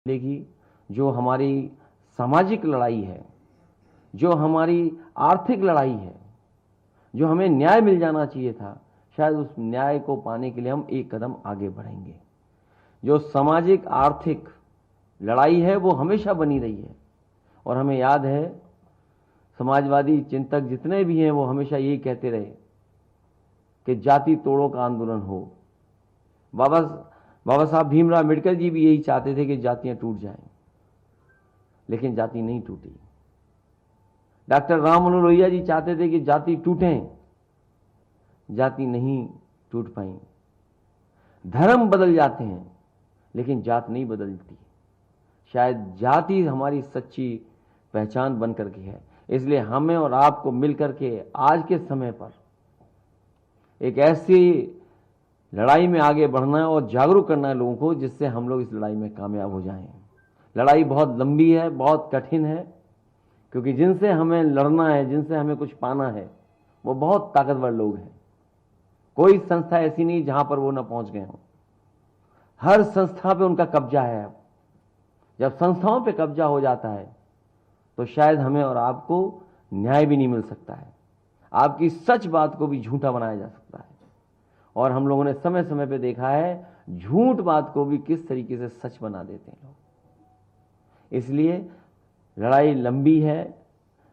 मिलेगी, जो हमारी सामाजिक लड़ाई है, जो हमारी आर्थिक लड़ाई है, जो हमें न्याय मिल जाना चाहिए था, शायद उस न्याय को पाने के लिए हम एक कदम आगे बढ़ेंगे। जो सामाजिक आर्थिक लड़ाई है वो हमेशा बनी रही है और हमें याद है समाजवादी चिंतक जितने भी हैं वो हमेशा यही कहते रहे कि जाति तोड़ो का आंदोलन हो। बाबा साहब भीमराव अम्बेडकर जी भी यही चाहते थे कि जातियां टूट जाएं, लेकिन जाति नहीं टूटी। डॉक्टर राम मनोहर लोहिया जी चाहते थे कि जाति टूटें, जाति नहीं टूट पाई। धर्म बदल जाते हैं लेकिन जात नहीं बदलती। शायद जाति हमारी सच्ची पहचान बन करके है। इसलिए हमें और आपको मिलकर के आज के समय पर एक ऐसी लड़ाई में आगे बढ़ना है और जागरूक करना है लोगों को, जिससे हम लोग इस लड़ाई में कामयाब हो जाएं। लड़ाई बहुत लंबी है, बहुत कठिन है, क्योंकि जिनसे हमें लड़ना है, जिनसे हमें कुछ पाना है, वो बहुत ताकतवर लोग हैं। कोई संस्था ऐसी नहीं जहां पर वो ना पहुंच गए हों। हर संस्था पे उनका कब्जा है। अब जब संस्थाओं पे कब्जा हो जाता है तो शायद हमें और आपको न्याय भी नहीं मिल सकता है। आपकी सच बात को भी झूठा बनाया जा सकता है। और हम लोगों ने समय समय पे देखा है झूठ बात को भी किस तरीके से सच बना देते हैं लोग। इसलिए लड़ाई लंबी है,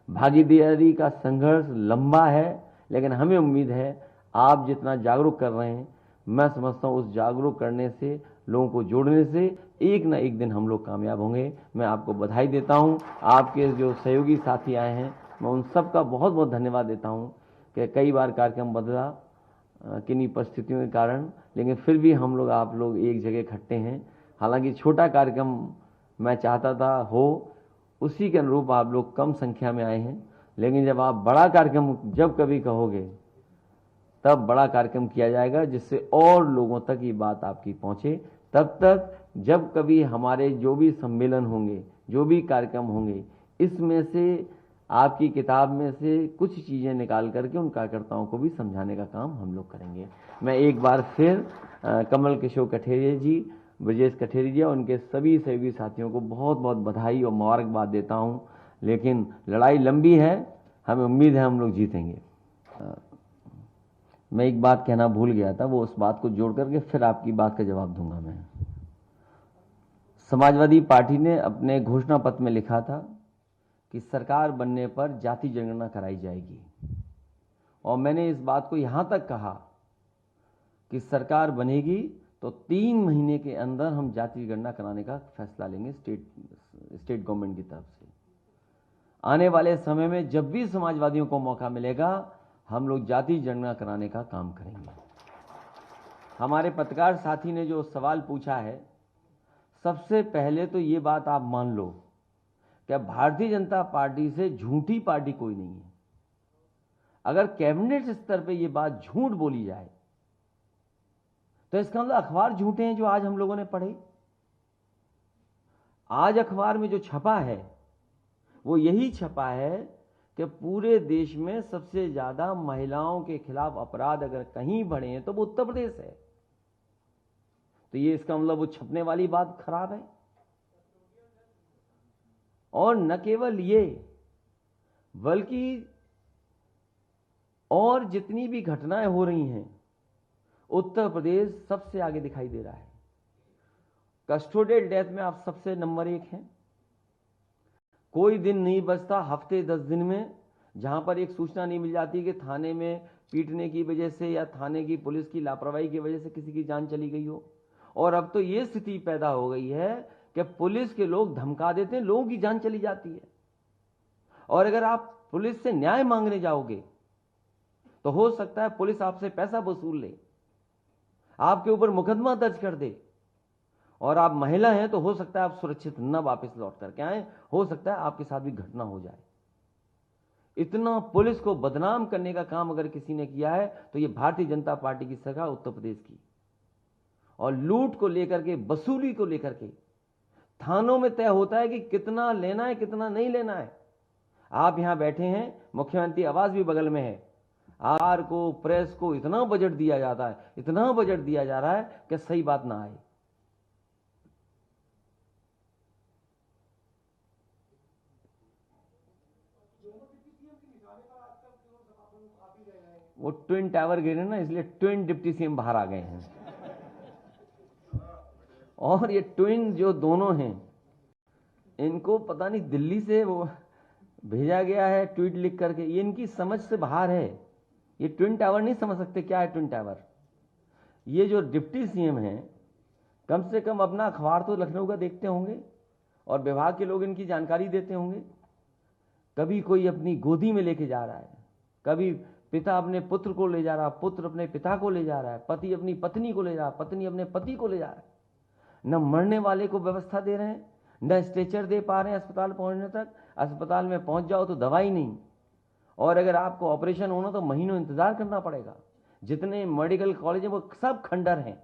भागीदारी का संघर्ष लंबा है, लेकिन हमें उम्मीद है आप जितना जागरूक कर रहे हैं, मैं समझता हूं उस जागरूक करने से, लोगों को जोड़ने से एक ना एक दिन हम लोग कामयाब होंगे। मैं आपको बधाई देता हूं। आपके जो सहयोगी साथी आए हैं, मैं उन सब का बहुत बहुत धन्यवाद देता हूं कि कई बार कार्यक्रम बदला किन्हीं परिस्थितियों के कारण, लेकिन फिर भी हम लोग आप लोग एक जगह इकट्ठे हैं। हालांकि छोटा कार्यक्रम मैं चाहता था हो, उसी के अनुरूप आप लोग कम संख्या में आए हैं, लेकिन जब आप बड़ा कार्यक्रम जब कभी कहोगे तब बड़ा कार्यक्रम किया जाएगा, जिससे और लोगों तक ये बात आपकी पहुंचे। तब तक जब कभी हमारे जो भी सम्मेलन होंगे, जो भी कार्यक्रम होंगे, इसमें से आपकी किताब में से कुछ चीजें निकाल करके उन कार्यकर्ताओं को भी समझाने का काम हम लोग करेंगे। मैं एक बार फिर कमल किशोर कठेरिया जी, ब्रजेश कठेरी जी और उनके सभी सहयोगी साथियों को बहुत बहुत बधाई और मुबारकबाद देता हूं। लेकिन लड़ाई लंबी है, हमें उम्मीद है हम लोग जीतेंगे। मैं एक बात कहना भूल गया था, वो उस बात को जोड़ करके फिर आपकी बात का जवाब दूंगा मैं। समाजवादी पार्टी ने अपने घोषणा पत्र में लिखा था कि सरकार बनने पर जाति जनगणना कराई जाएगी, और मैंने इस बात को यहां तक कहा कि सरकार बनेगी तो 3 महीने के अंदर हम जाति गणना कराने का फैसला लेंगे स्टेट गवर्नमेंट की तरफ से। आने वाले समय में जब भी समाजवादियों को मौका मिलेगा, हम लोग जाति जनगणना कराने का काम करेंगे। हमारे पत्रकार साथी ने जो सवाल पूछा है, सबसे पहले तो ये बात आप मान लो कि भारतीय जनता पार्टी से झूठी पार्टी कोई नहीं है। अगर कैबिनेट स्तर पे ये बात झूठ बोली जाए तो इसका मतलब अखबार झूठे हैं जो आज हम लोगों ने पढ़े। आज अखबार में जो छपा है वो यही छपा है कि पूरे देश में सबसे ज्यादा महिलाओं के खिलाफ अपराध अगर कहीं बढ़े हैं तो वो उत्तर प्रदेश है। तो ये इसका मतलब वो छपने वाली बात खराब है। और न केवल ये, बल्कि और जितनी भी घटनाएं हो रही हैं, उत्तर प्रदेश सबसे आगे दिखाई दे रहा है। कस्टोडियल डेथ में आप सबसे नंबर 1 हैं। कोई दिन नहीं बचता हफ्ते 10 दिन में जहां पर एक सूचना नहीं मिल जाती कि थाने में पीटने की वजह से या थाने की पुलिस की लापरवाही की वजह से किसी की जान चली गई हो। और अब तो ये स्थिति पैदा हो गई है कि पुलिस के लोग धमका देते हैं, लोगों की जान चली जाती है। और अगर आप पुलिस से न्याय मांगने जाओगे तो हो सकता है पुलिस आपसे पैसा वसूल ले, आपके ऊपर मुकदमा दर्ज कर दे, और आप महिला हैं तो हो सकता है आप सुरक्षित न वापस लौट करके आए, हो सकता है आपके साथ भी घटना हो जाए। इतना पुलिस को बदनाम करने का काम अगर किसी ने किया है तो ये भारतीय जनता पार्टी की सरकार उत्तर प्रदेश की। और लूट को लेकर के, वसूली को लेकर के थानों में तय होता है कि कितना लेना है कितना नहीं लेना है। आप यहां बैठे हैं, मुख्यमंत्री आवास भी बगल में है, आर को, प्रेस को इतना बजट दिया जाता है, इतना बजट दिया जा रहा है कि सही बात ना आए। वो ट्विन टावर गिरे ना, इसलिए ट्विन डिप्टी सीएम बाहर आ गए हैं। और ये ट्विन जो दोनों हैं, इनको पता नहीं दिल्ली से वो भेजा गया है ट्वीट लिख करके, ये इनकी समझ से बाहर है। ये ट्विन टावर नहीं समझ सकते क्या है ट्विन टावर। ये जो डिप्टी सीएम हैं, कम से कम अपना अखबार तो लखनऊ का देखते होंगे और विभाग के लोग इनकी जानकारी देते होंगे। कभी कोई अपनी गोदी में लेके जा रहा है, कभी पिता अपने पुत्र को ले जा रहा है, पुत्र अपने पिता को ले जा रहा है, पति अपनी पत्नी को ले जा रहा है, पत्नी अपने पति को ले जा रहा है। न मरने वाले को व्यवस्था दे रहे हैं, न स्ट्रेचर दे पा रहे हैं अस्पताल पहुंचने तक। अस्पताल में पहुंच जाओ तो दवाई नहीं, और अगर आपको ऑपरेशन होना तो महीनों इंतजार करना पड़ेगा। जितने मेडिकल कॉलेज हैं वो सब खंडर हैं,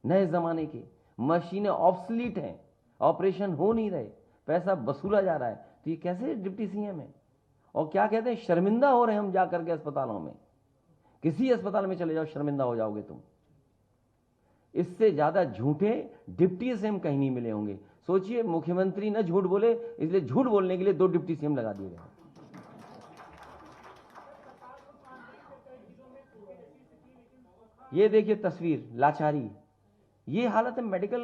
नए जमाने के, मशीनें ऑब्सलीट हैं, ऑपरेशन हो नहीं रहे, पैसा वसूला जा रहा है। तो ये कैसे डिप्टी सीएम है? और क्या कहते हैं, शर्मिंदा हो रहे हैं हम जा करके अस्पतालों में। किसी अस्पताल में चले जाओ, शर्मिंदा हो जाओगे तुम। इससे ज्यादा झूठे डिप्टी सीएम कहीं नहीं मिले होंगे। सोचिए, मुख्यमंत्री न झूठ बोले, इसलिए झूठ बोलने के लिए 2 डिप्टी सीएम लगा दिए गए। ये देखिए तस्वीर, लाचारी, ये हालत है मेडिकल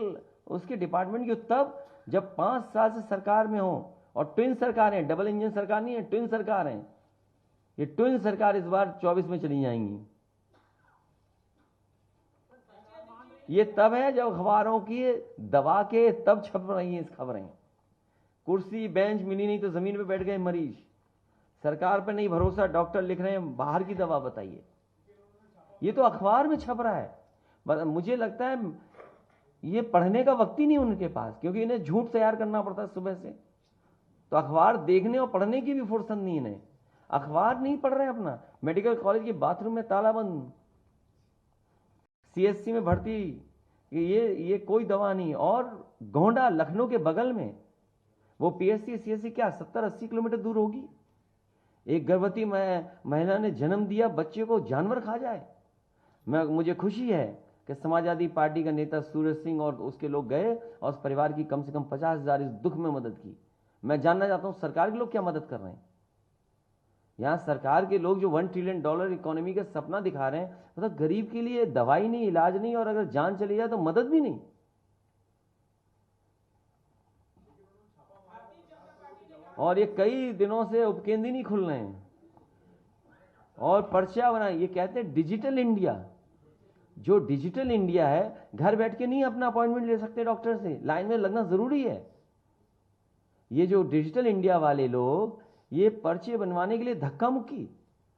उसके डिपार्टमेंट की। तब जब 5 साल से सरकार में हो, और ट्विन सरकार है, डबल इंजन सरकार नहीं है, ट्विन सरकार है। ये ट्विन सरकार इस बार 24 में चली जाएंगी। ये तब है जब अखबारों की दबा के तब छप रही हैं खबरें। कुर्सी बेंच मिली नहीं तो जमीन पे बैठ गए मरीज। सरकार पे नहीं भरोसा, डॉक्टर लिख रहे हैं बाहर की दवा बताइए। ये तो अखबार में छप रहा है। मुझे लगता है ये पढ़ने का वक्त ही नहीं उनके पास, क्योंकि इन्हें झूठ तैयार करना पड़ता है सुबह से। तो अखबार देखने और पढ़ने की भी फुर्सत नहीं इन्हें। अखबार नहीं पढ़ रहे हैं अपना। मेडिकल कॉलेज के बाथरूम में ताला बंद, सीएससी में भर्ती, ये कोई दवा नहीं। और गोंडा लखनऊ के बगल में वो पीएससी सीएससी क्या 70-80 किलोमीटर दूर होगी। एक गर्भवती महिला ने जन्म दिया, बच्चे को जानवर खा जाए। मुझे खुशी है कि समाजवादी पार्टी का नेता सूरज सिंह और उसके लोग गए और उस परिवार की कम से कम 50,000 इस दुख में मदद की। मैं जानना चाहता हूं सरकार के लोग क्या मदद कर रहे हैं। यहां सरकार के लोग जो $1 ट्रिलियन इकोनॉमी का सपना दिखा रहे हैं, मतलब गरीब के लिए दवाई नहीं, इलाज नहीं, और अगर जान चली जाए तो मदद भी नहीं। और ये कई दिनों से उपकेंद्र नहीं खुल रहे हैं और पर्चा बना। ये कहते हैं डिजिटल इंडिया। जो डिजिटल इंडिया है, घर बैठ के नहीं अपना अपॉइंटमेंट ले सकते डॉक्टर से, लाइन में लगना जरूरी है। ये जो डिजिटल इंडिया वाले लोग ये पर्चे बनवाने के लिए धक्का मुक्की,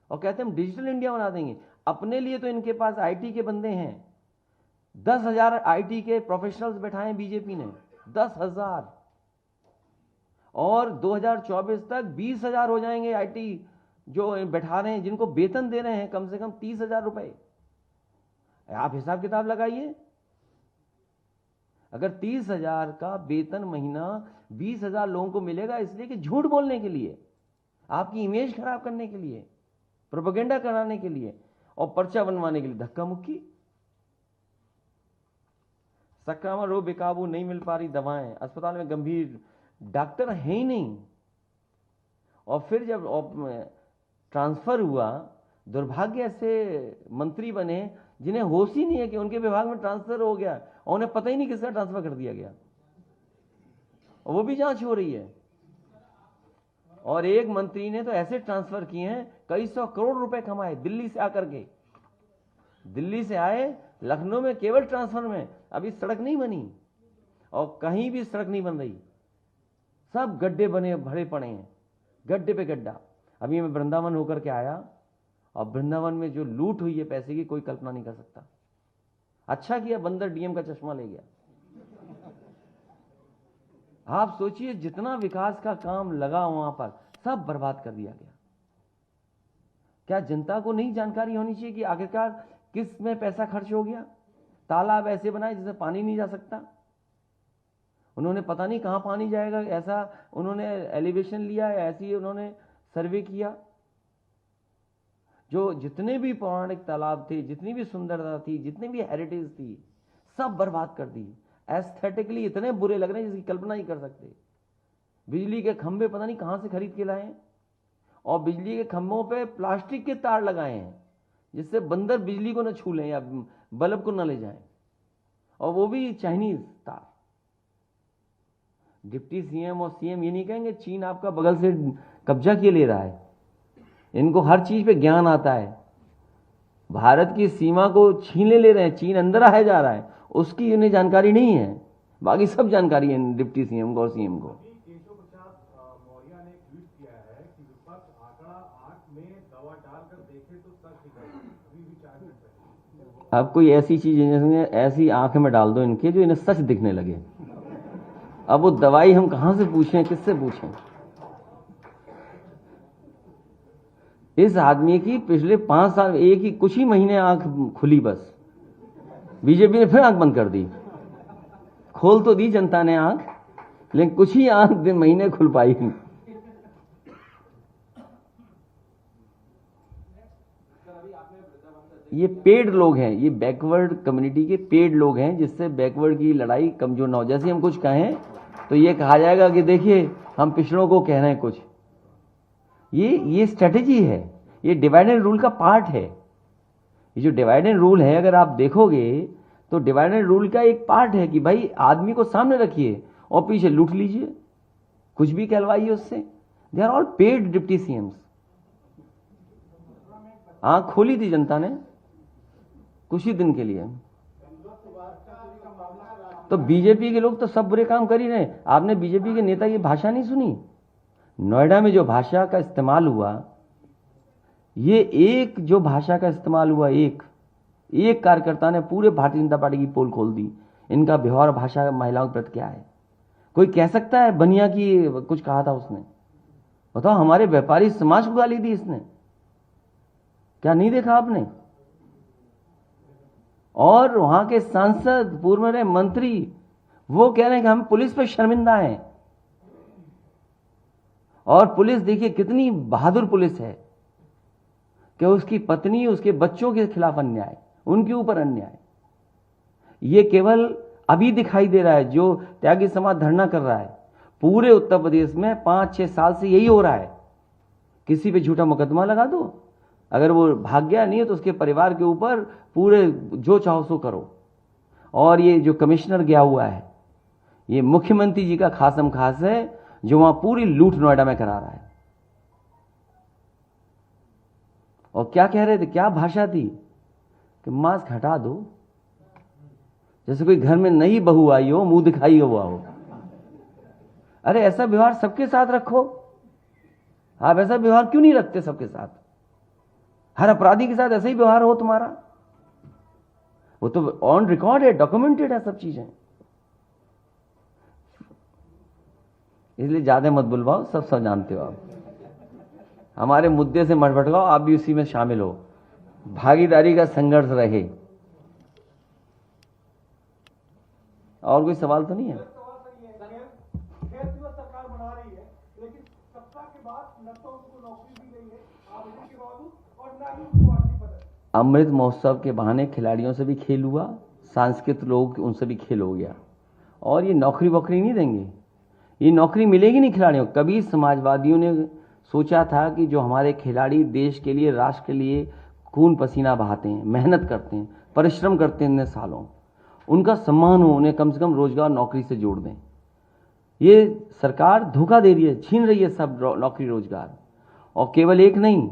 और कहते हैं हम डिजिटल इंडिया बना देंगे। अपने लिए तो इनके पास आईटी के बंदे हैं, 10,000 आईटी के प्रोफेशनल्स बैठाए बीजेपी ने, 10,000। और 2024 तक 20,000 हो जाएंगे आईटी जो बैठा रहे हैं, जिनको वेतन दे रहे हैं कम से कम 30,000 रुपए। आप हिसाब किताब लगाइए, अगर 30,000 का वेतन महीना 20,000 लोगों को मिलेगा, इसलिए कि झूठ बोलने के लिए, आपकी इमेज खराब करने के लिए, प्रोपेगेंडा कराने के लिए और पर्चा बनवाने के लिए धक्का मुक्की। संक्रामक रोग बेकाबू, नहीं मिल पा रही दवाएं, अस्पताल में गंभीर, डॉक्टर है ही नहीं। और फिर जब ट्रांसफर हुआ, दुर्भाग्य से मंत्री बने जिन्हें होश ही नहीं है कि उनके विभाग में ट्रांसफर हो गया और उन्हें पता ही नहीं किसका ट्रांसफर कर दिया गया, और वो भी जांच हो रही है। और एक मंत्री ने तो ऐसे ट्रांसफर किए हैं, कई 100 करोड़ रुपए कमाए दिल्ली से आकर के। दिल्ली से आए लखनऊ में केवल ट्रांसफर में, अभी सड़क नहीं बनी और कहीं भी सड़क नहीं बन रही, सब गड्ढे बने भरे पड़े हैं, गड्ढे पे गड्ढा। अभी मैं वृंदावन होकर के आया और वृंदावन में जो लूट हुई है पैसे की, कोई कल्पना नहीं कर सकता। अच्छा किया बंदर डीएम का चश्मा ले गया। आप सोचिए जितना विकास का काम लगा वहां पर, सब बर्बाद कर दिया गया। क्या जनता को नहीं जानकारी होनी चाहिए कि आखिरकार किस में पैसा खर्च हो गया? तालाब ऐसे बनाए जिसमें पानी नहीं जा सकता, उन्होंने पता नहीं कहां पानी जाएगा, ऐसा उन्होंने एलिवेशन लिया, ऐसी उन्होंने सर्वे किया। जो जितने भी पौराणिक तालाब थे, जितनी भी सुंदरता थी, जितनी भी हेरिटेज थी, सब बर्बाद कर दी। एस्थेटिकली इतने बुरे लग रहे हैं जिसकी कल्पना ही कर सकते। बिजली के खंभे पता नहीं कहां से खरीद के लाए, और बिजली के खंभों पे प्लास्टिक के तार लगाए हैं, जिससे बंदर बिजली को न छू लें या बल्ब को न ले जाएं, और वो भी चाइनीज तार। डिप्टी सीएम और सीएम ये नहीं कहेंगे चीन आपका बगल से कब्जा किए ले रहा है। इनको हर चीज पे ज्ञान आता है। भारत की सीमा को छीन ले रहे हैं, चीन अंदर आया जा रहा है, उसकी इन्हें जानकारी नहीं है, बाकी सब जानकारी है डिप्टी सीएम को और सीएम को। अब कोई ऐसी चीज ऐसी आंख में डाल दो इनके जो इन्हें सच दिखने लगे। अब वो दवाई हम कहां से पूछें, किससे पूछें? इस आदमी की पिछले 5 साल एक ही कुछ ही महीने आंख खुली, बस बीजेपी ने फिर आंख बंद कर दी। खोल तो दी जनता ने आंख, लेकिन कुछ ही आंख महीने खुल पाई। ये पेड लोग हैं, ये बैकवर्ड कम्युनिटी के पेड लोग हैं, जिससे बैकवर्ड की लड़ाई कमजोर ना हो। जैसे हम कुछ कहें तो ये कहा जाएगा कि देखिए हम पिछड़ों को कह रहे हैं कुछ। ये स्ट्रेटेजी है, ये डिवाइड एंड रूल का पार्ट है। ये जो डिवाइड एंड रूल है, अगर आप देखोगे तो डिवाइड एंड रूल का एक पार्ट है कि भाई आदमी को सामने रखिए और पीछे लूट लीजिए, कुछ भी कहलवाइए उससे। They are all paid deputy CMs. आंख खोली थी जनता ने कुछ ही दिन के लिए। तो बीजेपी के लोग तो सब बुरे काम कर ही रहे। आपने बीजेपी के नेता की भाषा नहीं सुनी? नोएडा में जो भाषा का इस्तेमाल हुआ, ये एक जो भाषा का इस्तेमाल हुआ, एक कार्यकर्ता ने पूरे भारतीय जनता पार्टी की पोल खोल दी। इनका व्यवहार भाषा महिलाओं के प्रति क्या है? कोई कह सकता है बनिया की कुछ कहा था उसने? बताओ, हमारे व्यापारी समाज को गाली दी इसने, क्या नहीं देखा आपने? और वहां के सांसद, पूर्व में मंत्री, वो कह रहे हैं कि हम पुलिस पर शर्मिंदा हैं। और पुलिस देखिए कितनी बहादुर पुलिस है कि उसकी पत्नी, उसके बच्चों के खिलाफ अन्याय, उनके ऊपर अन्याय, ये केवल अभी दिखाई दे रहा है। जो त्यागी समाज धरना कर रहा है, पूरे उत्तर प्रदेश में 5-6 साल से यही हो रहा है। किसी पे झूठा मुकदमा लगा दो, अगर वो भाग गया नहीं है तो उसके परिवार के ऊपर पूरे जो चाहो सो करो। और ये जो कमिश्नर गया हुआ है, ये मुख्यमंत्री जी का खासम खास है, जो वहां पूरी लूट नोएडा में करा रहा है। और क्या कह रहे थे, क्या भाषा थी कि मास्क हटा दो, जैसे कोई घर में नई बहू आई हो, मुंह दिखाई हुआ हो। अरे ऐसा व्यवहार सबके साथ रखो। आप ऐसा व्यवहार क्यों नहीं रखते सबके साथ? हर अपराधी के साथ ऐसा ही व्यवहार हो तुम्हारा? वो तो ऑन रिकॉर्ड है, डॉक्यूमेंटेड है सब चीजें। इसलिए ज्यादा मत बुलवाओ, सब जानते हो आप। हमारे मुद्दे से मत भटकाओ, आप भी उसी में शामिल हो। भागीदारी का संघर्ष रहे। और कोई सवाल तो नहीं है? सरकार बना रही है, लेकिन सत्ता के बाद न तो उनको नौकरी दी गई है आवेदन के बावजूद, और न ही उनको आर्थिक मदद। अमृत महोत्सव के बहाने खिलाड़ियों से भी खेल हुआ, सांस्कृतिक लोग उनसे भी खेल हो गया। और ये नौकरी वोकरी नहीं देंगे, ये नौकरी मिलेगी नहीं खिलाड़ियों। कभी समाजवादियों ने सोचा था कि जो हमारे खिलाड़ी देश के लिए, राष्ट्र के लिए खून पसीना बहाते हैं, मेहनत करते हैं, परिश्रम करते हैं इतने सालों, उनका सम्मान हो, उन्हें कम से कम रोजगार नौकरी से जोड़ दें। ये सरकार धोखा दे रही है, छीन रही है सब नौकरी रोजगार। और केवल एक नहीं,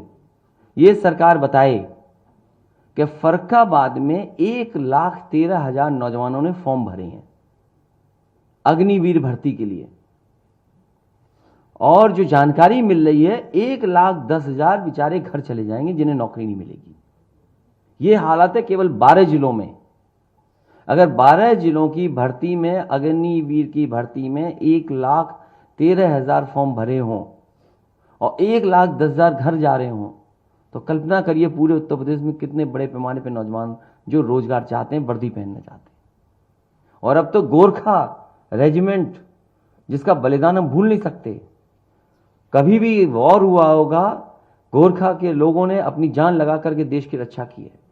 ये सरकार बताए कि फर्रुखाबाद में 1,13,000 नौजवानों ने फॉर्म भरे हैं अग्निवीर भर्ती के लिए। और जो जानकारी मिल रही है, 1,10,000 बेचारे घर चले जाएंगे जिन्हें नौकरी नहीं मिलेगी। ये हालत है केवल 12 जिलों में। अगर 12 जिलों की भर्ती में, अग्निवीर की भर्ती में 1,13,000 फॉर्म भरे हों और 1,10,000 घर जा रहे हों, तो कल्पना करिए पूरे उत्तर प्रदेश में कितने बड़े पैमाने पर नौजवान जो रोजगार चाहते हैं, वर्दी पहनना चाहते हैं। और अब तो गोरखा रेजिमेंट, जिसका बलिदान हम भूल नहीं सकते। कभी भी वॉर हुआ होगा, गोरखा के लोगों ने अपनी जान लगा करके देश की रक्षा की है।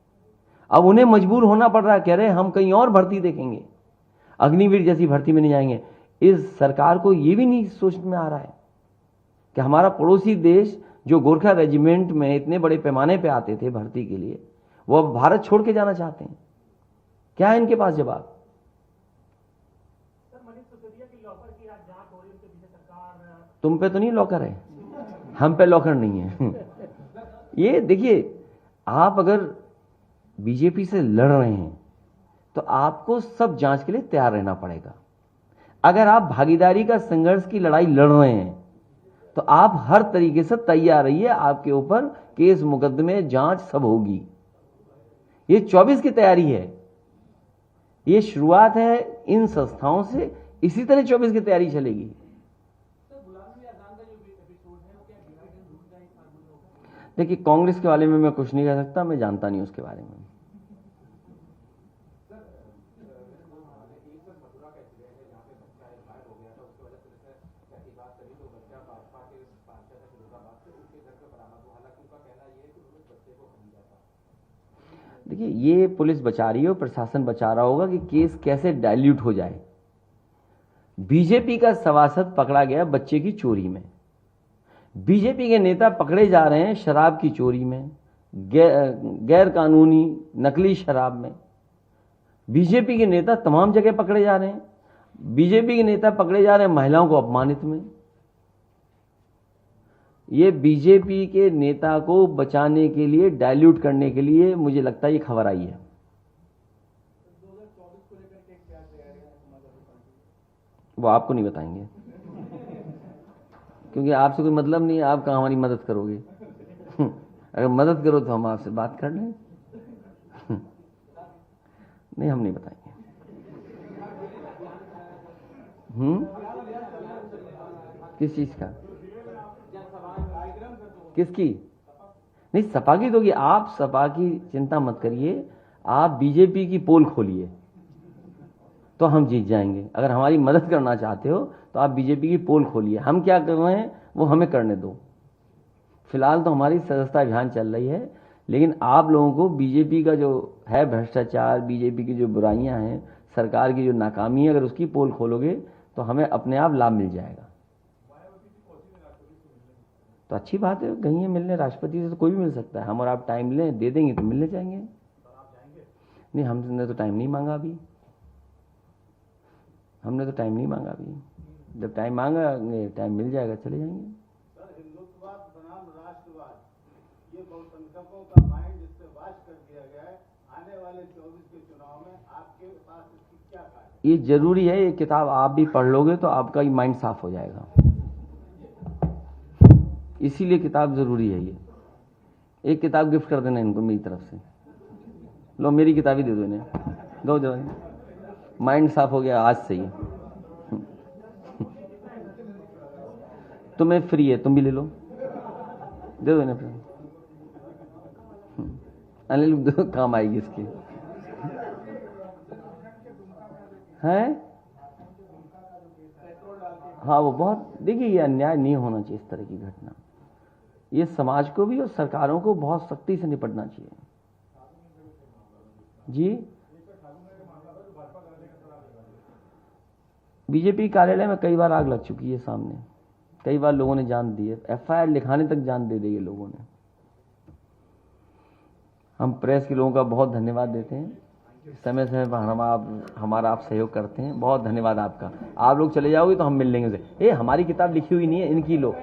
अब उन्हें मजबूर होना पड़ रहा है, कह रहे हैं हम कहीं और भर्ती देखेंगे, अग्निवीर जैसी भर्ती में नहीं जाएंगे। इस सरकार को यह भी नहीं सोच में आ रहा है कि हमारा पड़ोसी देश जो गोरखा रेजिमेंट में इतने बड़े पैमाने पे आते थे भर्ती के लिए, वो अब भारत छोड़ के जाना चाहते हैं। क्या है इनके पास जवाब? सर, मनीष सिसोदिया की लॉकर की आज जांच हो रही है, उनके पीछे सरकार। तुम पे तो नहीं लॉकर है, हम पे लॉकर नहीं है। ये देखिए, आप अगर बीजेपी से लड़ रहे हैं तो आपको सब जांच के लिए तैयार रहना पड़ेगा। अगर आप भागीदारी का संघर्ष की लड़ाई लड़ रहे हैं तो आप हर तरीके से तैयार रहिए, आपके ऊपर केस मुकदमे जांच सब होगी। ये 24 की तैयारी है, ये शुरुआत है इन संस्थाओं से, इसी तरह 24 की तैयारी चलेगी। देखिए, कांग्रेस के बारे में मैं कुछ नहीं कह सकता, मैं जानता नहीं उसके बारे में। देखिए, ये पुलिस बचा रही है और प्रशासन बचा रहा होगा कि केस कैसे डाइल्यूट हो जाए। बीजेपी का सभासद पकड़ा गया बच्चे की चोरी में, बीजेपी के नेता पकड़े जा रहे हैं शराब की चोरी में, गैर कानूनी नकली शराब में। बीजेपी के नेता तमाम जगह पकड़े जा रहे हैं, बीजेपी के नेता पकड़े जा रहे हैं महिलाओं को अपमानित में। ये बीजेपी के नेता को बचाने के लिए, डाइल्यूट करने के लिए मुझे लगता है ये खबर आई है। 2024 को लेकर के क्या तैयारी है समाजवादी पार्टी? वो आपको नहीं बताएंगे, क्योंकि आपसे कोई मतलब नहीं है, आप कहाँ हमारी मदद करोगे। अगर मदद करो तो हम आपसे बात कर लें। नहीं, हम नहीं बताएंगे। किस चीज का? किसकी? नहीं, सपा की तो होगी। आप सपा की चिंता मत करिए, आप बीजेपी की पोल खोलिए तो हम जीत जाएंगे। अगर हमारी मदद करना चाहते हो तो आप बीजेपी की पोल खोलिए, हम क्या कर रहे हैं वो हमें करने दो। फिलहाल तो हमारी सदस्यता अभियान चल रही है, लेकिन आप लोगों को बीजेपी का जो है भ्रष्टाचार, बीजेपी की जो बुराइयां हैं, सरकार की जो नाकामी है, अगर उसकी पोल खोलोगे तो हमें अपने आप लाभ मिल जाएगा। तो अच्छी बात है, गई है मिलने राष्ट्रपति से, तो कोई भी मिल सकता है। हम और आप टाइम लें, दे देंगे तो मिलने जाएंगे। नहीं, हमने तो टाइम नहीं मांगा अभी, हमने तो टाइम नहीं मांगा अभी। जब टाइम मांगा, टाइम मिल जाएगा, चले जाएंगे। सर, हिंदुत्ववाद बनाम राष्ट्रवाद, ये बहुसंख्यकों का माइंड जिससे वाश कर दिया गया है, आने वाले 24 के चुनाव में आपके पास इसकी क्या कार्य? ये जरूरी है, ये किताब आप भी पढ़ लोगे तो आपका ही माइंड साफ हो जाएगा, इसीलिए किताब जरूरी है। ये एक किताब गिफ्ट कर देना इनको मेरी तरफ से। लो, मेरी किताब ही दे दो इन्हें, दो जो माइंड साफ हो गया आज से ही। तुम्हें फ्री है, तुम भी ले लो, दे दो इन्हें फिर। अनिल दो, काम आएगी इसकी। है हाँ, वो बहुत, देखिए ये अन्याय नहीं होना चाहिए इस तरह की घटना। ये समाज को भी और सरकारों को बहुत सख्ती से निपटना चाहिए। जी, बीजेपी कार्यालय में कई बार आग लग चुकी है सामने, कई बार लोगों ने जान दी है, एफआईआर लिखाने तक जान दे दी है लोगों ने। हम प्रेस के लोगों का बहुत धन्यवाद देते हैं, समय समय पर हमारा आप सहयोग करते हैं, बहुत धन्यवाद आपका। आप लोग चले जाओगे तो हम मिल लेंगे। हमारी किताब लिखी हुई नहीं है, इनकी लो।